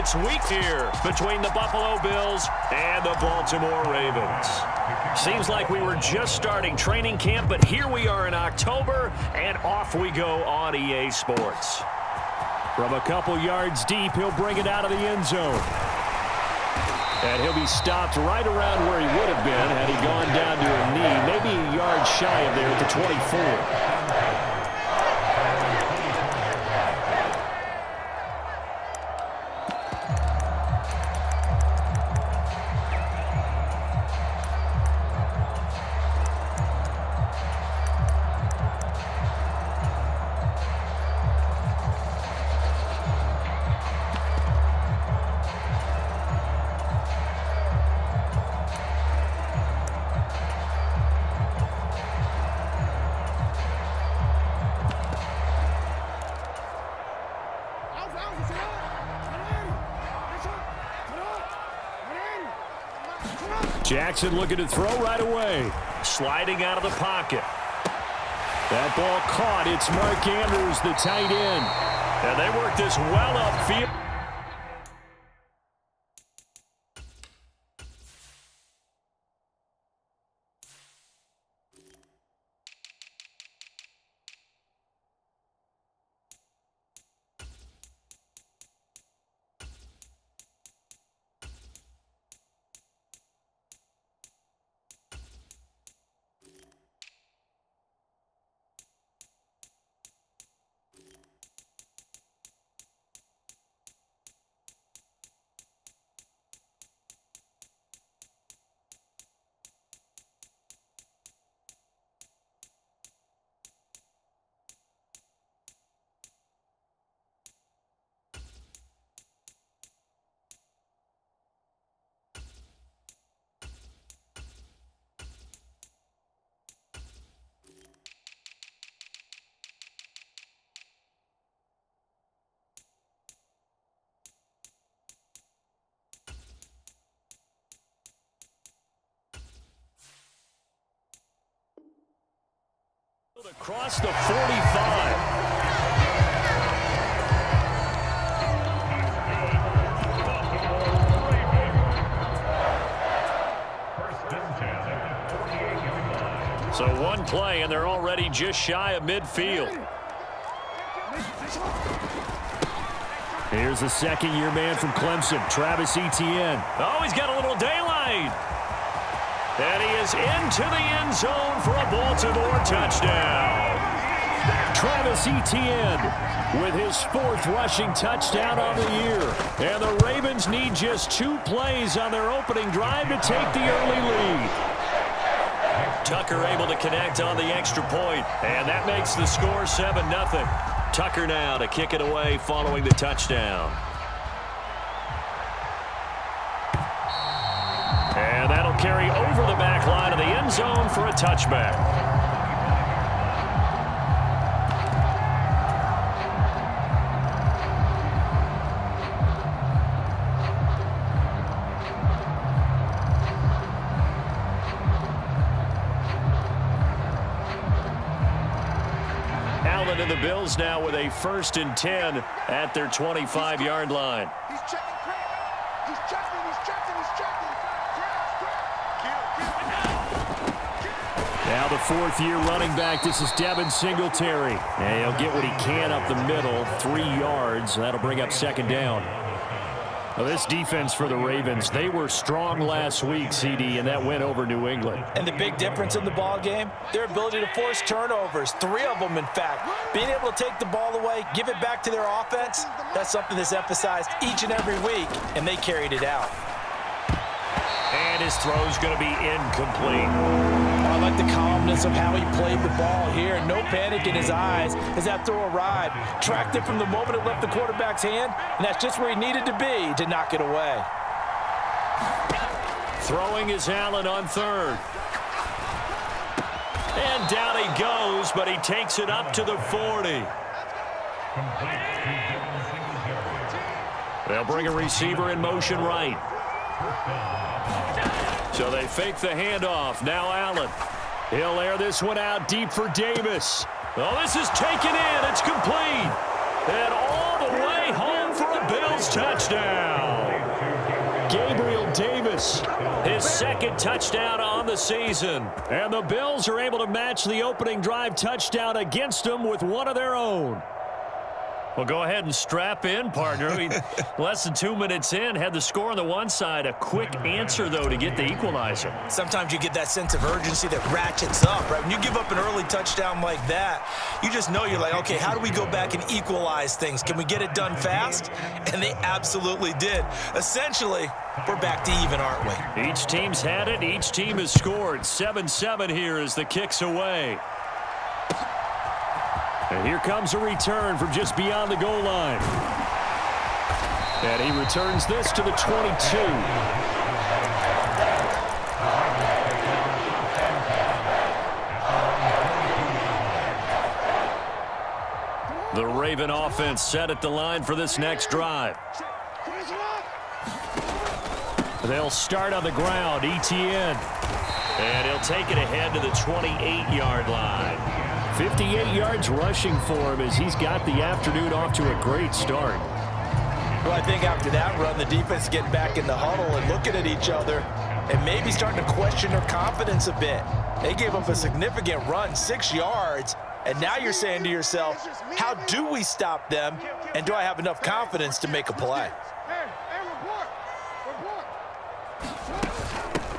It's week here between the Buffalo Bills and the Baltimore Ravens. Seems like we were just starting training camp, but here we are in October, and off we go on EA Sports. From a couple yards deep, he'll bring it out of the end zone. And he'll be stopped right around where he would have been had he gone down to a knee, maybe a yard shy of there at the 24. Jackson looking to throw right away. Sliding out of the pocket. That ball caught. It's Mark Andrews, the tight end. And they work this well upfield. Across the 45. So one play, and they're already just shy of midfield. Here's the second-year man from Clemson, Travis Etienne. Oh, he's got a little daylight. And he is into the end zone for a Baltimore touchdown. Travis Etienne with his 4th rushing touchdown on the year. And the Ravens need just 2 plays on their opening drive to take the early lead. Tucker able to connect on the extra point, and that makes the score 7-0. Tucker now to kick it away following the touchdown. And that'll carry over the back line of the end zone for a touchback. Allen and the Bills now with a 1st and 10 at their 25-yard line. He's checking. He's checking. He's checking. He's checking. Now the 4th-year running back, this is Devin Singletary. And he'll get what he can up the middle, 3 yards. That'll bring up 2nd down. Well, this defense for the Ravens, they were strong last week, CD, and that went over New England. And the big difference in the ball game, their ability to force turnovers, 3 of them, in fact. Being able to take the ball away, give it back to their offense, that's something that's emphasized each and every week, and they carried it out. And his throw's going to be incomplete. I like the calmness of how he played the ball here. No panic in his eyes as that throw arrived. Tracked it from the moment it left the quarterback's hand, and that's just where he needed to be to knock it away. Throwing is Allen on 3rd. And down he goes, but he takes it up to the 40. They'll bring a receiver in motion right. So they fake the handoff. Now Allen. He'll air this one out deep for Davis. Oh, this is taken in. It's complete. And all the way home for a Bills touchdown. Davis. His second touchdown on the season. And the Bills are able to match the opening drive touchdown against them with one of their own. Well, go ahead and strap in, partner. Less than 2 minutes in, had the score on the one side. A quick answer, though, to get the equalizer. Sometimes you get that sense of urgency that ratchets up, right? When you give up an early touchdown like that, you just know you're like, okay, how do we go back and equalize things? Can we get it done fast? And they absolutely did. Essentially, we're back to even, aren't we? Each team's had it. Each team has scored. 7-7 here as the kick's away. And here comes a return from just beyond the goal line. And he returns this to the 22. The Raven offense set at the line for this next drive. They'll start on the ground, ETN. And he'll take it ahead to the 28-yard line. 58 yards rushing for him as he's got the afternoon off to a great start. Well, I think after that run, the defense getting back in the huddle and looking at each other and maybe starting to question their confidence a bit. They gave up a significant run, 6 yards, and now you're saying to yourself, how do we stop them, and do I have enough confidence to make a play?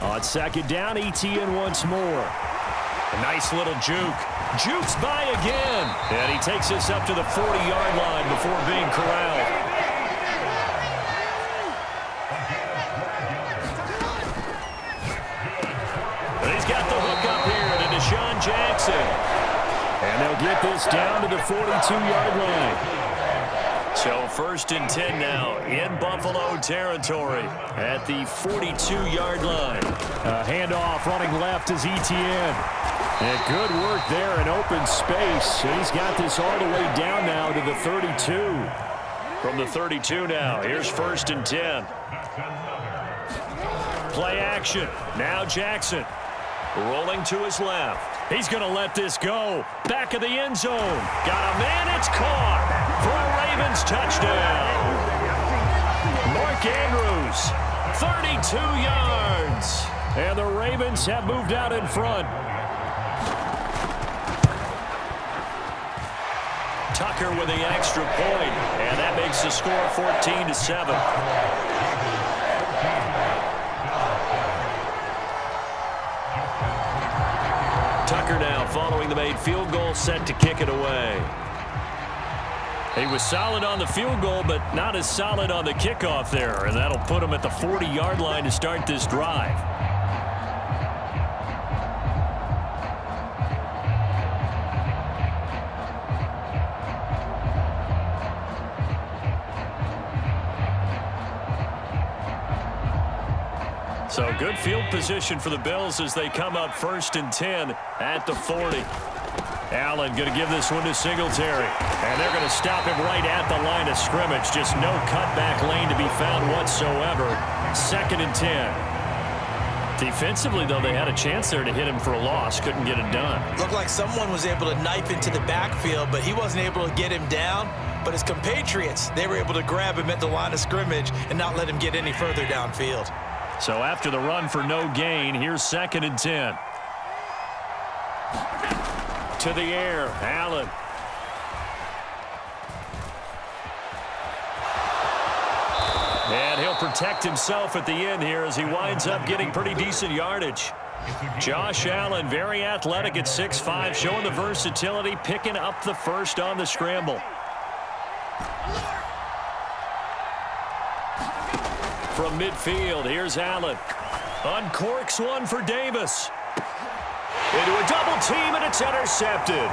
On second down, ETN once more. A nice little juke. Jukes by again. And he takes us up to the 40-yard line before being corralled. But he's got the hook up here to Deshaun Jackson. And they'll get this down to the 42-yard line. So 1st and 10 now in Buffalo territory at the 42-yard line. A handoff running left is ETN. And good work there in open space. And he's got this all the way down now to the 32. From the 32 now, here's 1st and 10. Play action. Now Jackson rolling to his left. He's going to let this go. Back of the end zone. Got a man. It's caught for a Ravens touchdown. Mark Andrews, 32 yards. And the Ravens have moved out in front. Tucker with the extra point, and that makes the score 14-7. Tucker now following the made field goal, set to kick it away. He was solid on the field goal, but not as solid on the kickoff there, and that'll put him at the 40-yard line to start this drive. So good field position for the Bills as they come up 1st and 10 at the 40. Allen going to give this one to Singletary. And they're going to stop him right at the line of scrimmage. Just no cutback lane to be found whatsoever. 2nd and 10. Defensively, though, they had a chance there to hit him for a loss. Couldn't get it done. Looked like someone was able to knife into the backfield, but he wasn't able to get him down. But his compatriots, they were able to grab him at the line of scrimmage and not let him get any further downfield. So after the run for no gain, here's 2nd and 10. To the air, Allen. And he'll protect himself at the end here as he winds up getting pretty decent yardage. Josh Allen, very athletic at 6'5", showing the versatility, picking up the first on the scramble. From midfield, here's Allen. Uncorks one for Davis. Into a double team, and it's intercepted.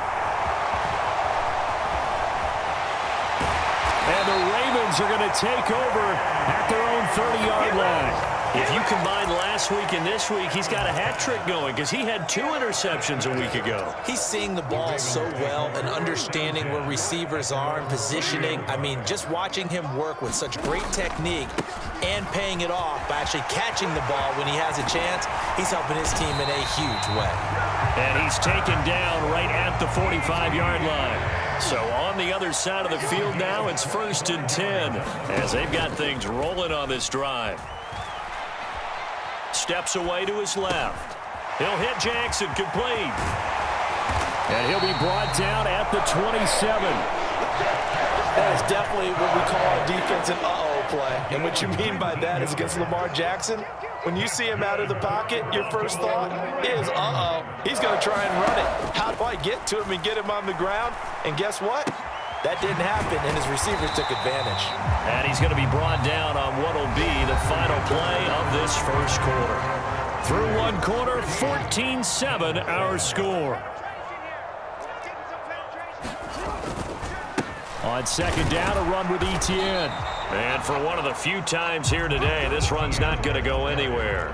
And the Ravens are going to take over at their own 30-yard line. If you combine last week and this week, he's got a hat trick going because he had 2 interceptions a week ago. He's seeing the ball so well and understanding where receivers are and positioning. I mean, just watching him work with such great technique and paying it off by actually catching the ball when he has a chance, he's helping his team in a huge way. And he's taken down right at the 45-yard line. So on the other side of the field now, it's 1st and 10 as they've got things rolling on this drive. steps away to his left. He'll hit Jackson, complete. And he'll be brought down at the 27. That is definitely what we call a defense an uh-oh play. And what you mean by that is against Lamar Jackson, when you see him out of the pocket, your first thought is, uh-oh, he's going to try and run it. How do I get to him and get him on the ground? And guess what? That didn't happen, and his receivers took advantage. And he's going to be brought down on what will be the final play of this first quarter. Through one quarter, 14-7 our score. On second down, a run with Etienne. And for one of the few times here today, this run's not going to go anywhere.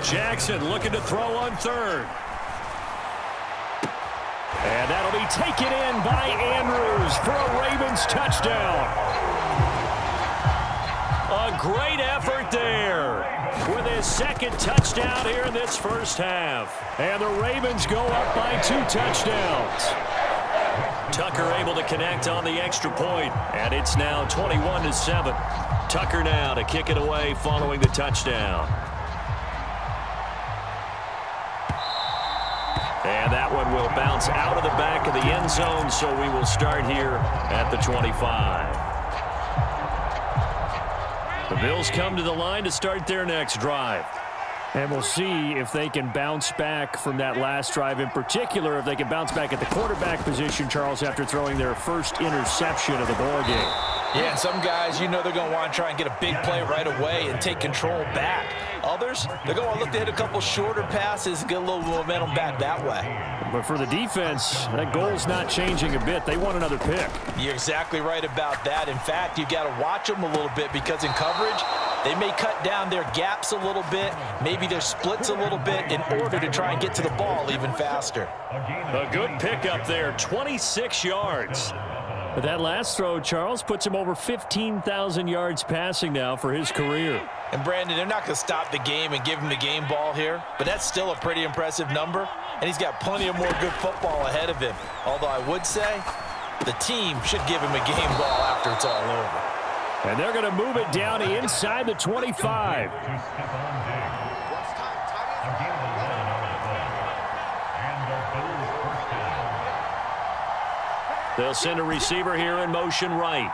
Jackson looking to throw on third. And that'll be taken in by Andrews for a Ravens touchdown. A great effort there with his second touchdown here in this first half. And the Ravens go up by 2 touchdowns. Tucker able to connect on the extra point, and it's now 21-7. Tucker now to kick it away following the touchdown. And that one will bounce out of the back of the end zone, so we will start here at the 25. The Bills come to the line to start their next drive. And we'll see if they can bounce back from that last drive, in particular, if they can bounce back at the quarterback position, Charles, after throwing their first interception of the ball game. Yeah, and some guys, you know they're going to want to try and get a big play right away and take control back. Others, they're going to look to hit a couple shorter passes and get a little momentum back that way. But for the defense, that goal's not changing a bit. They want another pick. You're exactly right about that. In fact, you got to watch them a little bit because in coverage, they may cut down their gaps a little bit, maybe their splits a little bit in order to try and get to the ball even faster. A good pickup there, 26 yards. But that last throw, Charles, puts him over 15,000 yards passing now for his career. And, Brandon, they're not going to stop the game and give him the game ball here, but that's still a pretty impressive number, and he's got plenty of more good football ahead of him. Although I would say the team should give him a game ball after it's all over. And they're going to move it down to inside the 25. They'll send a receiver here in motion right.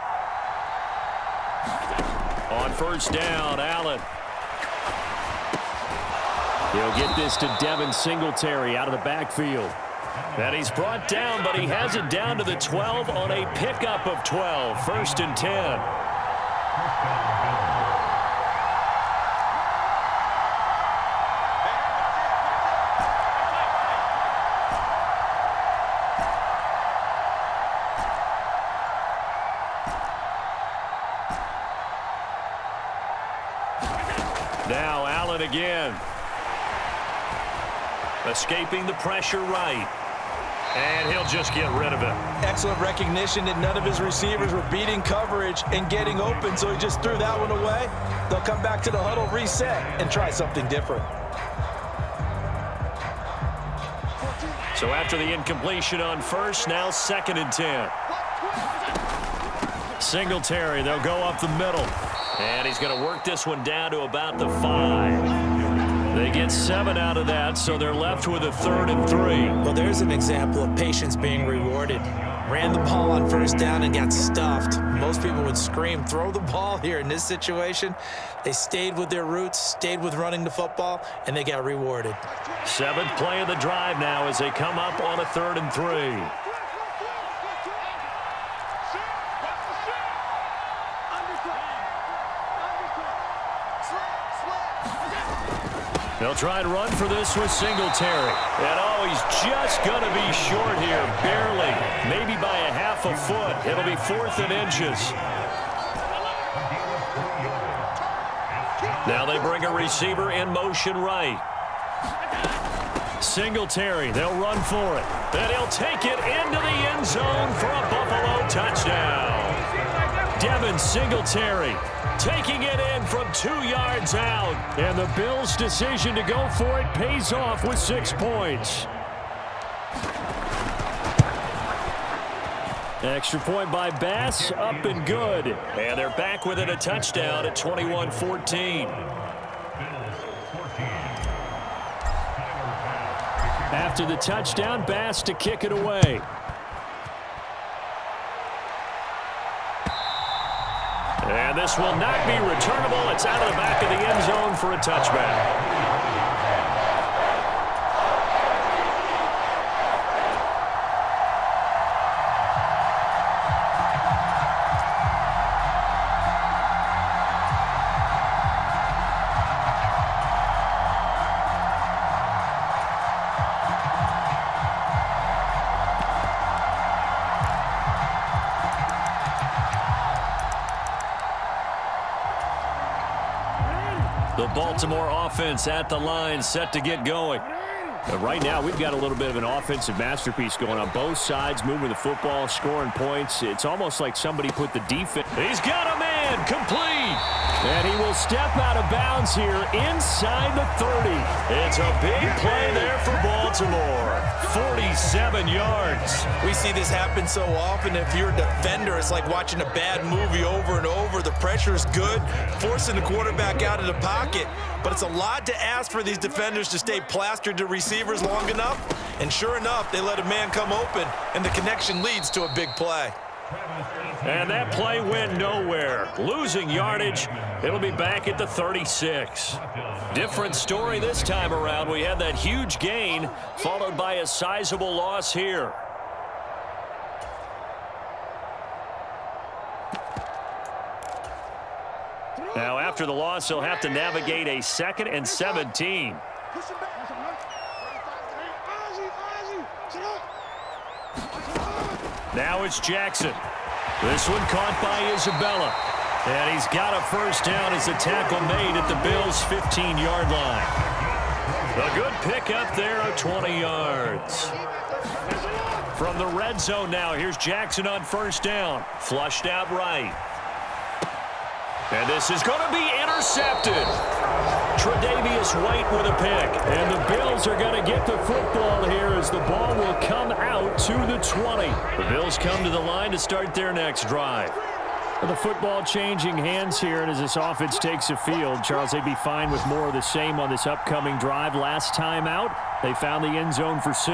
On first down, Allen. He'll get this to Devin Singletary out of the backfield. And he's brought down, but he has it down to the 12 on a pickup of 12. 1st and 10. Now Allen again. Escaping the pressure right. And he'll just get rid of it. Excellent recognition that none of his receivers were beating coverage and getting open, so he just threw that one away. They'll come back to the huddle, reset, and try something different. So after the incompletion on first, now 2nd and 10. Singletary, they'll go up the middle. And he's going to work this one down to about the 5. They get 7 out of that, so they're left with a 3rd and 3. Well, there's an example of patience being rewarded. Ran the ball on first down and got stuffed. Most people would scream, throw the ball here. In this situation, they stayed with their roots, stayed with running the football, and they got rewarded. 7th play of the drive now as they come up on a 3rd and 3. They'll try and run for this with Singletary. And oh, he's just going to be short here, barely. Maybe by a half a foot. It'll be 4th and inches. Now they bring a receiver in motion right. Singletary, they'll run for it. And he'll take it into the end zone for a Buffalo touchdown. Devin Singletary taking it in from 2 yards out. And the Bills' decision to go for it pays off with 6 points. Extra point by Bass, up and good. And they're back within a touchdown at 21-14. After the touchdown, Bass to kick it away. And this will not be returnable. It's out of the back of the end zone for a touchback. The Baltimore offense at the line, set to get going. Right now, we've got a little bit of an offensive masterpiece going on both sides, moving the football, scoring points. It's almost like somebody put the defense. He's got a man, complete. And he will step out of bounds here inside the 30. It's a big play there for Baltimore. 47 yards. We see this happen so often. If you're a defender, it's like watching a bad movie over and over. The pressure is good, forcing the quarterback out of the pocket. But it's a lot to ask for these defenders to stay plastered to receivers long enough. And sure enough, they let a man come open, and the connection leads to a big play. And that play went nowhere. Losing yardage. It'll be back at the 36. Different story this time around. We had that huge gain followed by a sizable loss here. Now after the loss, he'll have to navigate a 2nd and 17. Now it's Jackson. This one caught by Isabella. And he's got a first down as the tackle made at the Bills' 15-yard line. A good pickup there of 20 yards. From the red zone now, here's Jackson on first down. Flushed out right. And this is going to be intercepted. Tre'Davious White with a pick. And the Bills are going to get the football here as the ball will come out to the 20. The Bills come to the line to start their next drive. The football changing hands here, and as this offense takes the field, Charles, they'd be fine with more of the same on this upcoming drive. Last time out, they found the end zone for 6.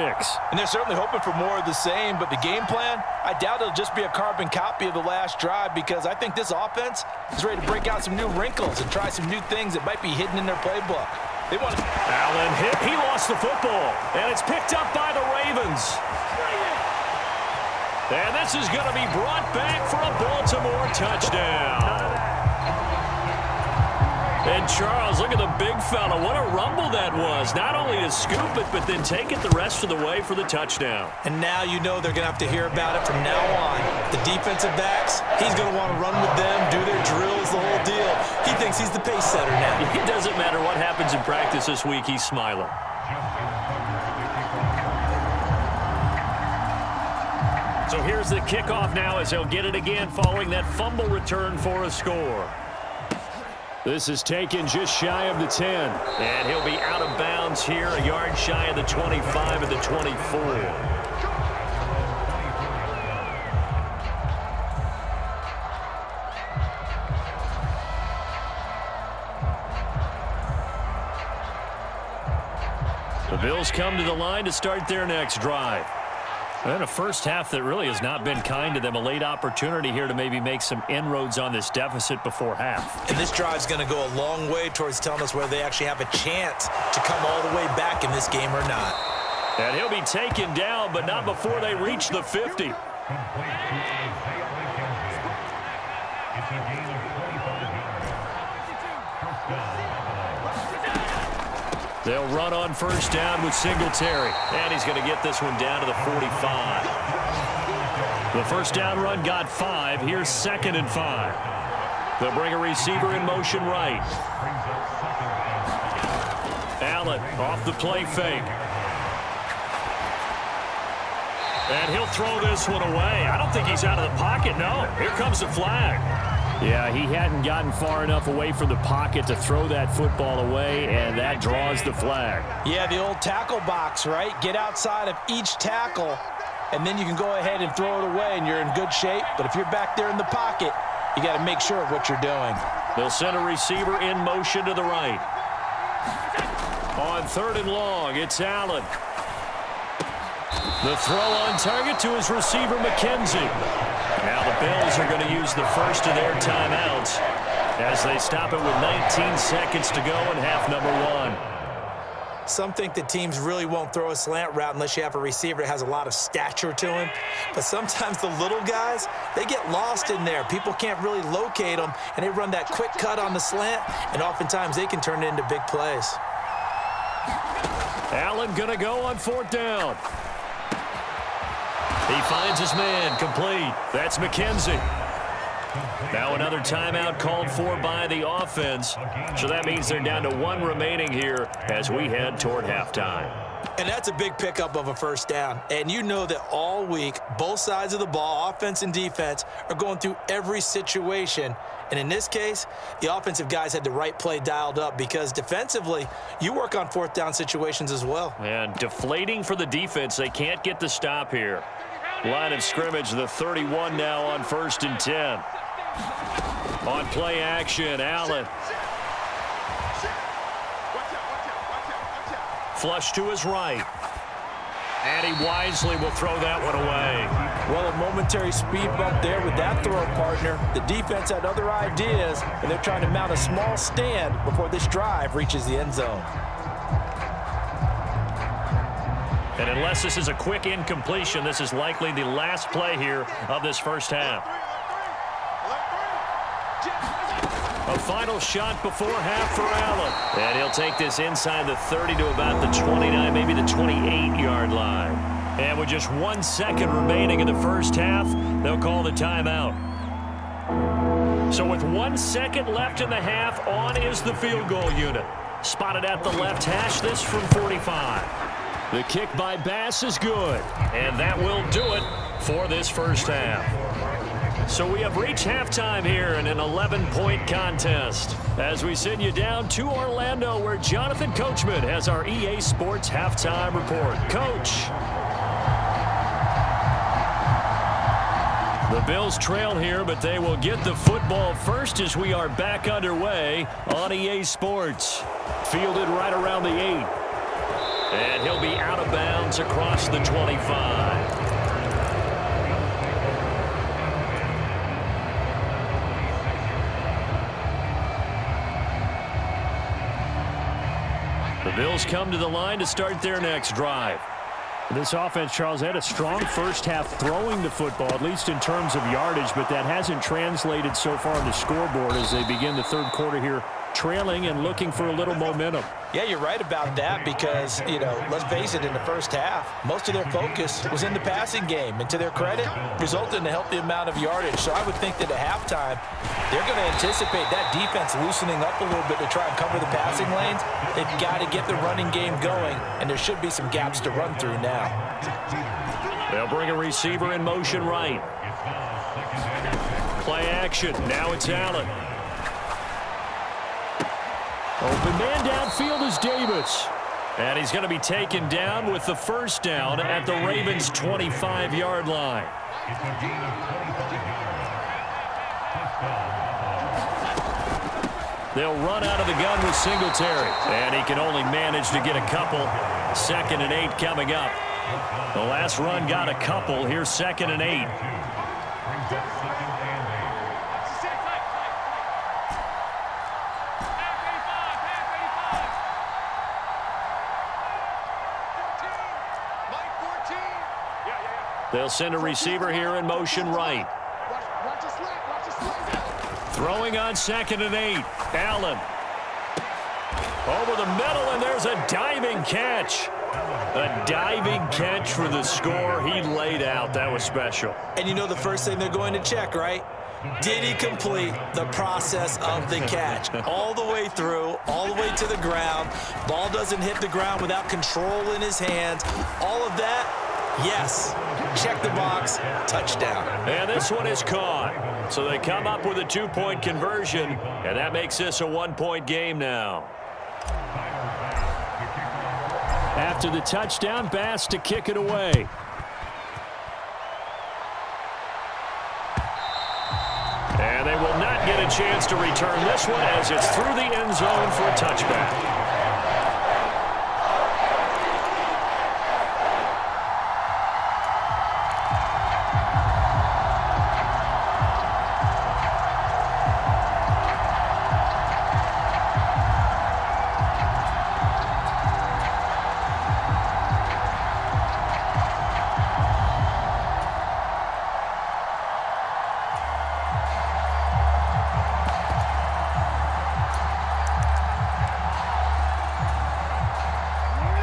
And they're certainly hoping for more of the same, but the game plan, I doubt it'll just be a carbon copy of the last drive, because I think this offense is ready to break out some new wrinkles and try some new things that might be hidden in their playbook. They want to... Allen hit. He lost the football, and it's picked up by the Ravens. And this is going to be brought back for a Baltimore touchdown. And Charles, look at the big fella. What a rumble that was. Not only to scoop it, but then take it the rest of the way for the touchdown. And now you know they're going to have to hear about it from now on. The defensive backs, he's going to want to run with them, do their drills, the whole deal. He thinks he's the pace setter now. It doesn't matter what happens in practice this week. He's smiling. So here's the kickoff now as they'll get it again following that fumble return for a score. This is taken just shy of the 10. And he'll be out of bounds here, a yard shy of the 25 of the 24. The Bills come to the line to start their next drive. And a first half that really has not been kind to them. A late opportunity here to maybe make some inroads on this deficit before half. And this drive's going to go a long way towards telling us whether they actually have a chance to come all the way back in this game or not. And he'll be taken down, but not before they reach the 50. They'll run on first down with Singletary. And he's going to get this one down to the 45. The first down run got 5. Here's 2nd and 5. They'll bring a receiver in motion right. Allen off the play fake. And he'll throw this one away. I don't think he's out of the pocket, no. Here comes the flag. Yeah, he hadn't gotten far enough away from the pocket to throw that football away, and that draws the flag. Yeah, the old tackle box, right? Get outside of each tackle and then you can go ahead and throw it away, and you're in good shape. But if you're back there in the pocket, you got to make sure of what you're doing. They'll send a receiver in motion to the right. On 3rd and long, it's Allen. The throw on target to his receiver, McKenzie. Now the Bills are going to use the first of their timeouts as they stop it with 19 seconds to go in half number 1. Some think that teams really won't throw a slant route unless you have a receiver that has a lot of stature to him. But sometimes the little guys, they get lost in there. People can't really locate them, and they run that quick cut on the slant, and oftentimes they can turn it into big plays. Allen going to go on 4th down. He finds his man, complete. That's McKenzie. Now another timeout called for by the offense. So that means they're down to 1 remaining here as we head toward halftime. And that's a big pickup of a first down. And you know that all week, both sides of the ball, offense and defense, are going through every situation. And in this case, the offensive guys had the right play dialed up because defensively, you work on 4th down situations as well. And deflating for the defense. They can't get the stop here. Line of scrimmage, the 31 now on 1st and 10. On play action, Allen. Flush to his right. And he wisely will throw that one away. Well, a momentary speed bump there with that throw, partner. The defense had other ideas, and they're trying to mount a small stand before this drive reaches the end zone. And unless this is a quick incompletion, this is likely the last play here of this first half. A final shot before half for Allen. And he'll take this inside the 30 to about the 29, maybe the 28-yard line. And with just 1 second remaining in the first half, they'll call the timeout. So with 1 second left in the half, on is the field goal unit. Spotted at the left hash, this from 45. The kick by Bass is good, and that will do it for this first half. So we have reached halftime here in an 11-point contest as we send you down to Orlando where Jonathan Coachman has our EA Sports halftime report. Coach. The Bills trail here, but they will get the football first as we are back underway on EA Sports. Fielded right around the 8. And he'll be out of bounds across the 25. The Bills come to the line to start their next drive. This offense, Charles, had a strong first half throwing the football, at least in terms of yardage, but that hasn't translated so far on the scoreboard as they begin the third quarter here, trailing and looking for a little momentum. Yeah, you're right about that because, you know, let's face it, in the first half, most of their focus was in the passing game. And to their credit, resulted in a healthy amount of yardage. So I would think that at halftime, they're going to anticipate that defense loosening up a little bit to try and cover the passing lanes. They've got to get the running game going, and there should be some gaps to run through now. They'll bring a receiver in motion right. Play action. Now it's Allen. Open man downfield is Davis. And he's going to be taken down with the first down at the Ravens' 25-yard line. They'll run out of the gun with Singletary. And he can only manage to get a couple. 2nd and 8 coming up. The last run got a couple. Here's 2nd and 8. They'll send a receiver here in motion right. Throwing on 2nd and 8. Allen. Over the middle, and there's a diving catch. A diving catch for the score. He laid out. That was special. And you know the first thing they're going to check, right? Did he complete the process of the catch? All the way through, all the way to the ground. Ball doesn't hit the ground without control in his hands. All of that, yes. Check the box, touchdown. And this one is caught. So they come up with a 2-point conversion, and that makes this a 1-point game now. After the touchdown, Bass to kick it away. They will not get a chance to return this one as it's through the end zone for a touchback.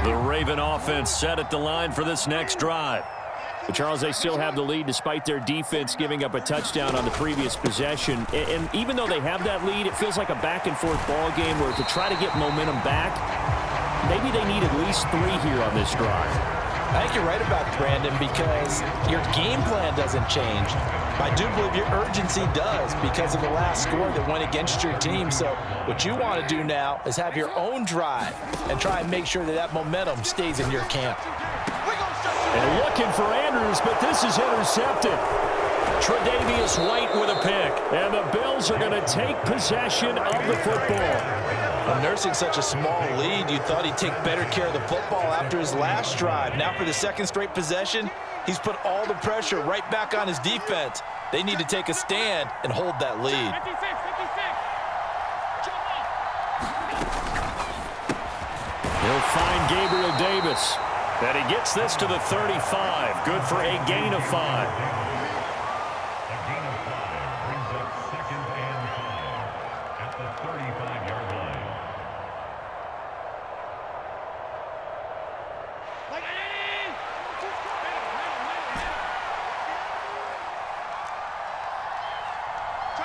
The Raven offense set at the line for this next drive. But Charles, they still have the lead despite their defense giving up a touchdown on the previous possession. And even though they have that lead, it feels like a back-and-forth ball game where to try to get momentum back, maybe they need at least 3 here on this drive. I think you're right about it, Brandon, because your game plan doesn't change. I do believe your urgency does because of the last score that went against your team. So what you want to do now is have your own drive and try and make sure that that momentum stays in your camp. And looking for Andrews, but this is intercepted. Tre'Davious White with a pick. And the Bills are going to take possession of the football. Well, nursing such a small lead, you thought he'd take better care of the football after his last drive. Now for the second straight possession, he's put all the pressure right back on his defense. They need to take a stand and hold that lead. He'll find Gabriel Davis. And he gets this to the 35. Good for a gain of 5.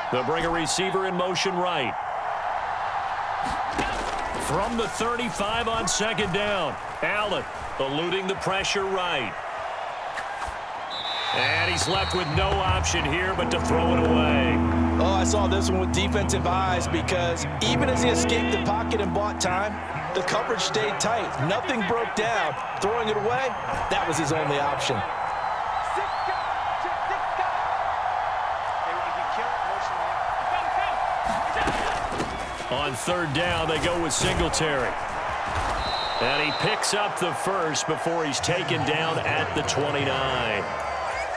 They'll bring a receiver in motion right. From the 35 on second down. Allen eluding the pressure right. And he's left with no option here but to throw it away. Oh, I saw this one with defensive eyes because even as he escaped the pocket and bought time, the coverage stayed tight. Nothing broke down. Throwing it away, that was his only option. On third down, they go with Singletary. And he picks up the first before he's taken down at the 29.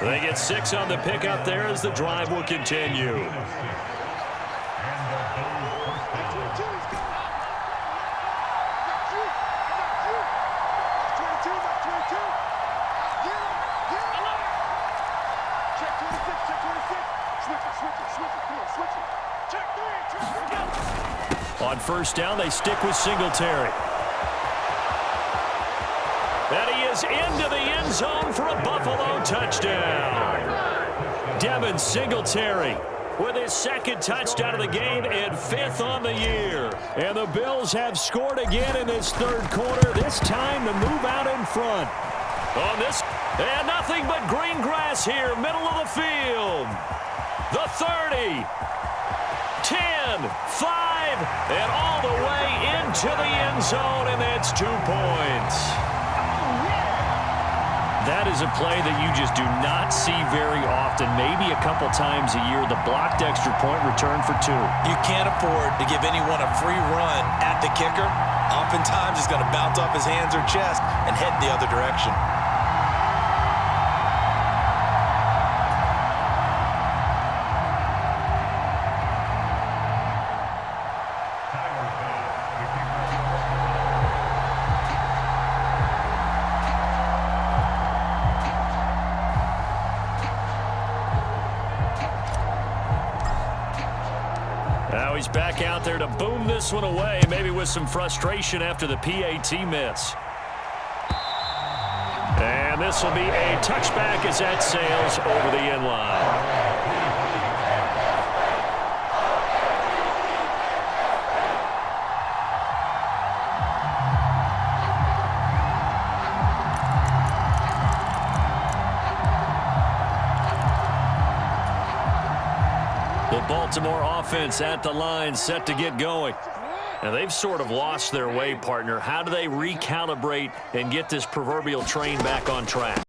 They get 6 on the pickup there as the drive will continue. On first down, they stick with Singletary. And he is into the end zone for a Buffalo touchdown. Devin Singletary with his second touchdown of the game and 5th on the year. And the Bills have scored again in this third quarter, this time to move out in front. On this, and nothing but green grass here, middle of the field. The 30, 10, 5, and all the way into the end zone, and that's 2 points. That is a play that you just do not see very often, maybe a couple times a year, the blocked extra point return for 2. You can't afford to give anyone a free run at the kicker. Oftentimes, he's going to bounce off his hands or chest and head the other direction. Now he's back out there to boom this one away, maybe with some frustration after the PAT miss. And this will be a touchback as that sails over the end line. Baltimore offense at the line, set to get going. Now, they've sort of lost their way, partner. How do they recalibrate and get this proverbial train back on track?